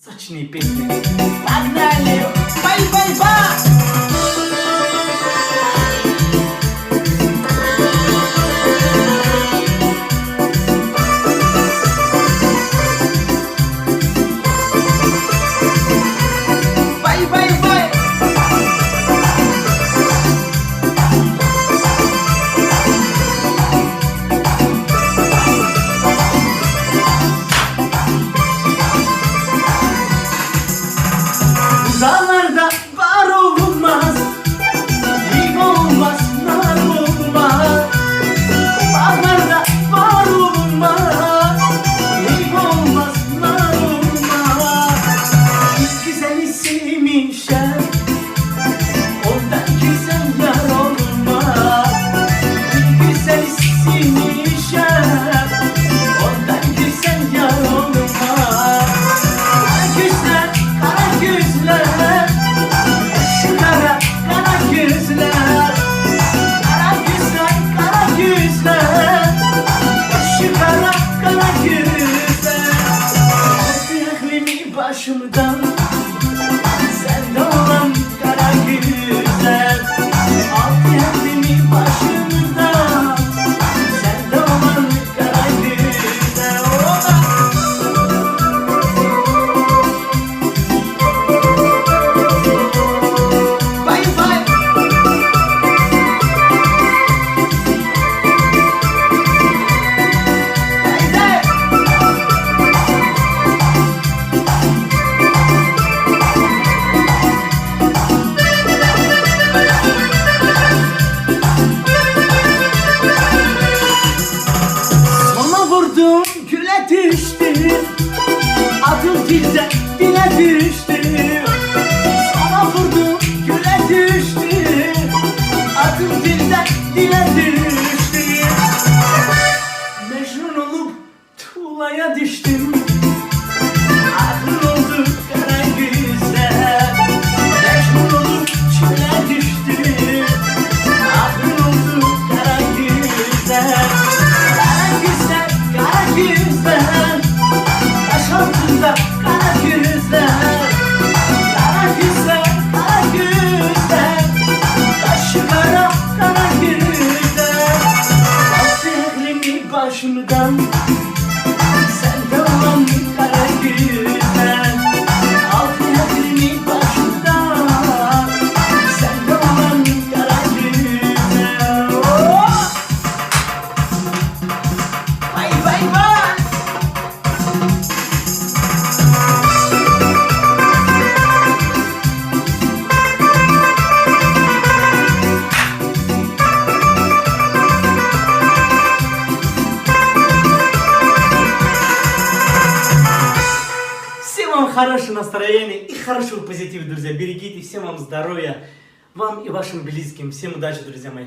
сочные песни. Погнали! Бай-бай-бай! Бай-бай-бай! Dağlarda var olmaz, lig olmaz, nar olmaz. Dağlarda var olmaz, lig olmaz, nar olmaz. Biz güzeli sevmişler, ondan güzel yar olmaz. Biz güzeli sevmişler, ondan güzel yar olmaz. Kara gözler, kara gözler, şu kara, kara gözler. Kara gözler, kara gözler, şu kara, kara gözler. Aldı aklımı başımdan, sende olan kara gözler. Aldı aklımı başımdan, sende olan kara gözler. Oba! Bye bye. Haydi. Sana vurdum güle düştü, adım dilde dile düştü. Sana vurdum güle düştü, adım dilde dile düştü. Mecnun olup tuğlaya düştüm, aklın oldu kara güzel. Mecnun olup çöle düştüm, aklın oldu kara güzel. Kara güzel, kara güzel, taş altında kara güzel. Kara güzel, kara güzel, taşı kara, kara güzel. Aldı aklımı başımdan, sende olan kara güzel. Aldı aklımı başımdan, sende olan kara güzel. Oh! Bye bye bye! Всем вам хорошего настроения и хорошего позитива, друзья. Берегите, всем вам здоровья, вам и вашим близким. Всем удачи, друзья мои.